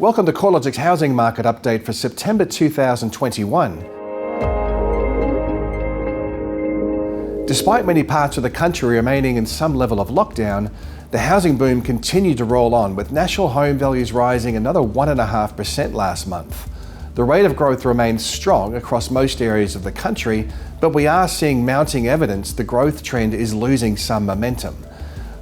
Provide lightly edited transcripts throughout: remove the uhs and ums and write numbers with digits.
Welcome to CoreLogic's housing market update for September 2021. Despite many parts of the country remaining in some level of lockdown, the housing boom continued to roll on, with national home values rising another 1.5% last month. The rate of growth remains strong across most areas of the country, but we are seeing mounting evidence the growth trend is losing some momentum.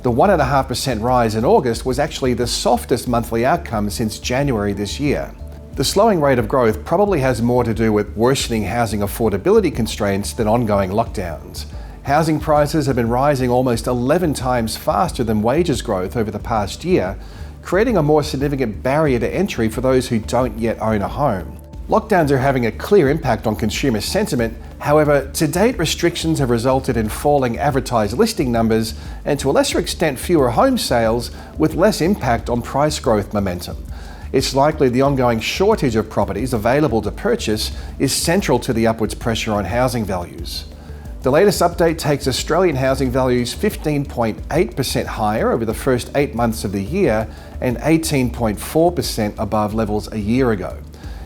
The 1.5% rise in August was actually the softest monthly outcome since January this year. The slowing rate of growth probably has more to do with worsening housing affordability constraints than ongoing lockdowns. Housing prices have been rising almost 11 times faster than wages growth over the past year, creating a more significant barrier to entry for those who don't yet own a home. Lockdowns are having a clear impact on consumer sentiment. However, to date, restrictions have resulted in falling advertised listing numbers and, to a lesser extent, fewer home sales, with less impact on price growth momentum. It's likely the ongoing shortage of properties available to purchase is central to the upwards pressure on housing values. The latest update takes Australian housing values 15.8% higher over the first 8 months of the year and 18.4% above levels a year ago.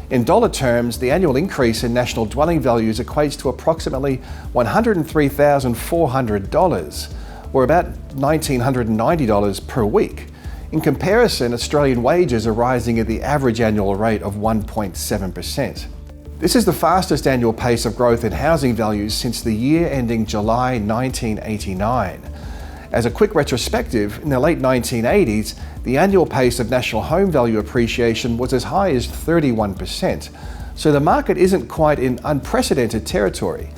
In dollar terms, the annual increase in national dwelling values equates to approximately $103,400, or about $1,990 per week. In comparison, Australian wages are rising at the average annual rate of 1.7%. This is the fastest annual pace of growth in housing values since the year ending July 1989. As a quick retrospective, in the late 1980s, the annual pace of national home value appreciation was as high as 31%, so the market isn't quite in unprecedented territory.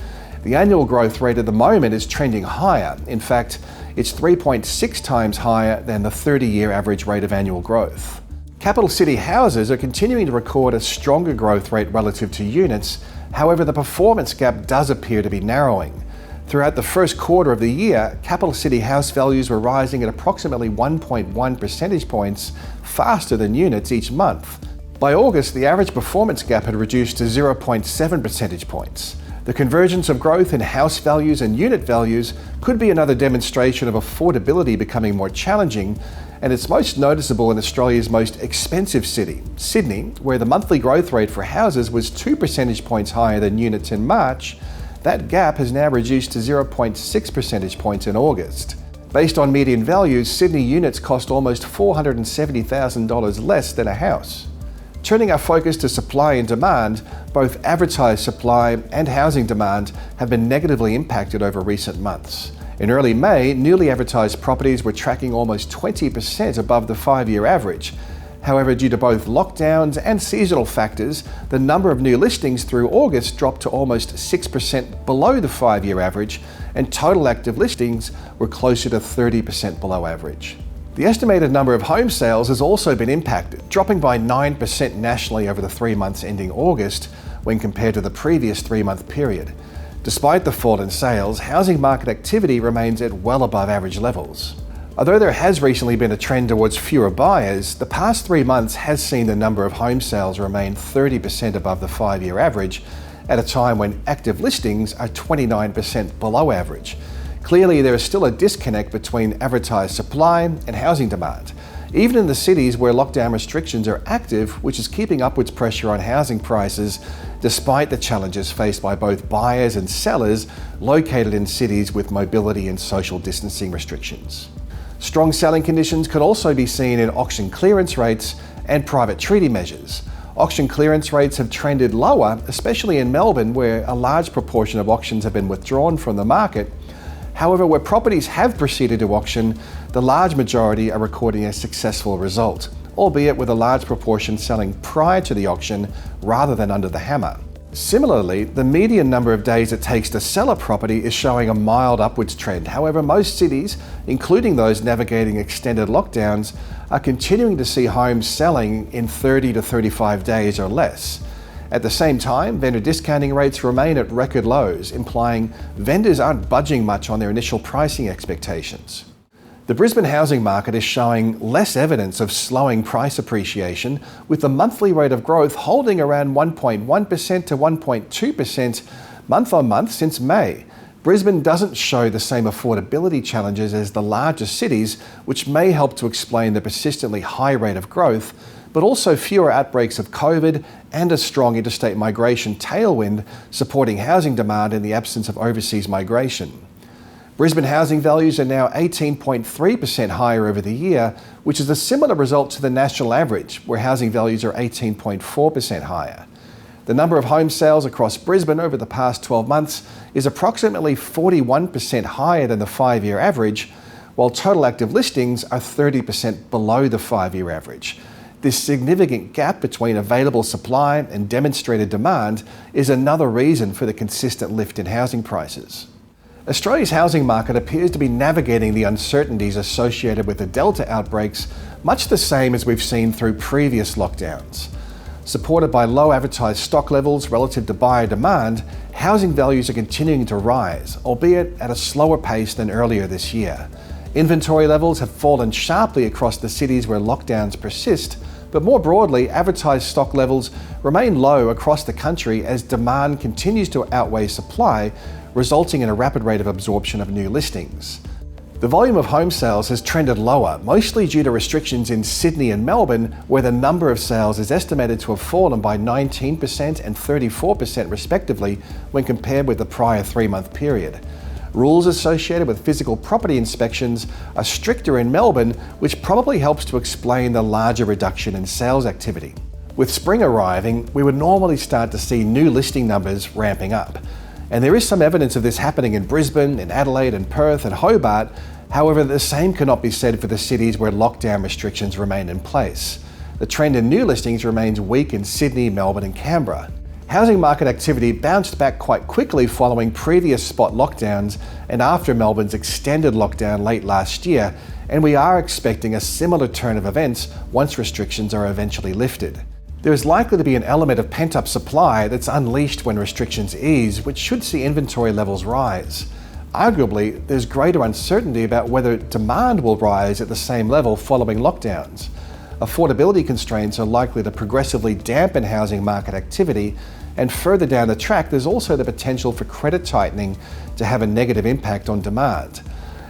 The annual growth rate at the moment is trending higher. In fact, it's 3.6 times higher than the 30-year average rate of annual growth. Capital city houses are continuing to record a stronger growth rate relative to units. However, the performance gap does appear to be narrowing. Throughout the first quarter of the year, capital city house values were rising at approximately 1.1 percentage points faster than units each month. By August, the average performance gap had reduced to 0.7 percentage points. The convergence of growth in house values and unit values could be another demonstration of affordability becoming more challenging, and it's most noticeable in Australia's most expensive city, Sydney, where the monthly growth rate for houses was 2 percentage points higher than units in March. That gap has now reduced to 0.6 percentage points in August. Based on median values, Sydney units cost almost $470,000 less than a house. Turning our focus to supply and demand, both advertised supply and housing demand have been negatively impacted over recent months. In early May, newly advertised properties were tracking almost 20% above the 5-year average. However, due to both lockdowns and seasonal factors, the number of new listings through August dropped to almost 6% below the 5-year average, and total active listings were closer to 30% below average. The estimated number of home sales has also been impacted, dropping by 9% nationally over the 3 months ending August when compared to the previous 3-month period. Despite the fall in sales, housing market activity remains at well above average levels. Although there has recently been a trend towards fewer buyers, the past 3 months has seen the number of home sales remain 30% above the 5-year average, at a time when active listings are 29% below average. Clearly, there is still a disconnect between advertised supply and housing demand, even in the cities where lockdown restrictions are active, which is keeping upwards pressure on housing prices despite the challenges faced by both buyers and sellers located in cities with mobility and social distancing restrictions. Strong selling conditions can also be seen in auction clearance rates and private treaty measures. Auction clearance rates have trended lower, especially in Melbourne, where a large proportion of auctions have been withdrawn from the market. However, where properties have proceeded to auction, the large majority are recording a successful result, albeit with a large proportion selling prior to the auction rather than under the hammer. Similarly, the median number of days it takes to sell a property is showing a mild upwards trend. However, most cities, including those navigating extended lockdowns, are continuing to see homes selling in 30 to 35 days or less. At the same time, vendor discounting rates remain at record lows, implying vendors aren't budging much on their initial pricing expectations. The Brisbane housing market is showing less evidence of slowing price appreciation, with the monthly rate of growth holding around 1.1% to 1.2% month on month since May. Brisbane doesn't show the same affordability challenges as the larger cities, which may help to explain the persistently high rate of growth, but also fewer outbreaks of COVID and a strong interstate migration tailwind supporting housing demand in the absence of overseas migration. Brisbane housing values are now 18.3% higher over the year, which is a similar result to the national average, where housing values are 18.4% higher. The number of home sales across Brisbane over the past 12 months is approximately 41% higher than the 5-year average, while total active listings are 30% below the 5-year average. This significant gap between available supply and demonstrated demand is another reason for the consistent lift in housing prices. Australia's housing market appears to be navigating the uncertainties associated with the Delta outbreaks, much the same as we've seen through previous lockdowns. Supported by low advertised stock levels relative to buyer demand, housing values are continuing to rise, albeit at a slower pace than earlier this year. Inventory levels have fallen sharply across the cities where lockdowns persist, but more broadly, advertised stock levels remain low across the country as demand continues to outweigh supply, resulting in a rapid rate of absorption of new listings. The volume of home sales has trended lower, mostly due to restrictions in Sydney and Melbourne, where the number of sales is estimated to have fallen by 19% and 34% respectively when compared with the prior 3-month period. Rules associated with physical property inspections are stricter in Melbourne, which probably helps to explain the larger reduction in sales activity. With spring arriving, we would normally start to see new listing numbers ramping up. And there is some evidence of this happening in Brisbane, in Adelaide and Perth and Hobart. However, the same cannot be said for the cities where lockdown restrictions remain in place. The trend in new listings remains weak in Sydney, Melbourne and Canberra. Housing market activity bounced back quite quickly following previous spot lockdowns and after Melbourne's extended lockdown late last year, and we are expecting a similar turn of events once restrictions are eventually lifted. There is likely to be an element of pent-up supply that's unleashed when restrictions ease, which should see inventory levels rise. Arguably, there's greater uncertainty about whether demand will rise at the same level following lockdowns. Affordability constraints are likely to progressively dampen housing market activity, and further down the track, there's also the potential for credit tightening to have a negative impact on demand.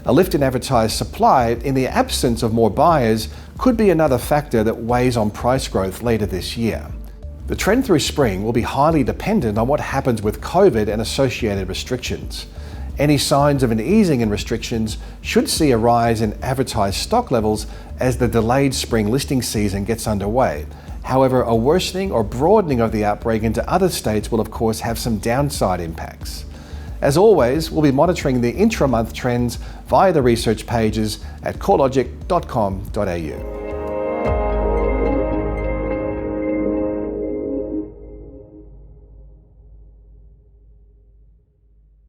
A lift in advertised supply in the absence of more buyers could be another factor that weighs on price growth later this year. The trend through spring will be highly dependent on what happens with COVID and associated restrictions. Any signs of an easing in restrictions should see a rise in advertised stock levels as the delayed spring listing season gets underway. However, a worsening or broadening of the outbreak into other states will of course have some downside impacts. As always, we'll be monitoring the intra-month trends via the research pages at CoreLogic.com.au.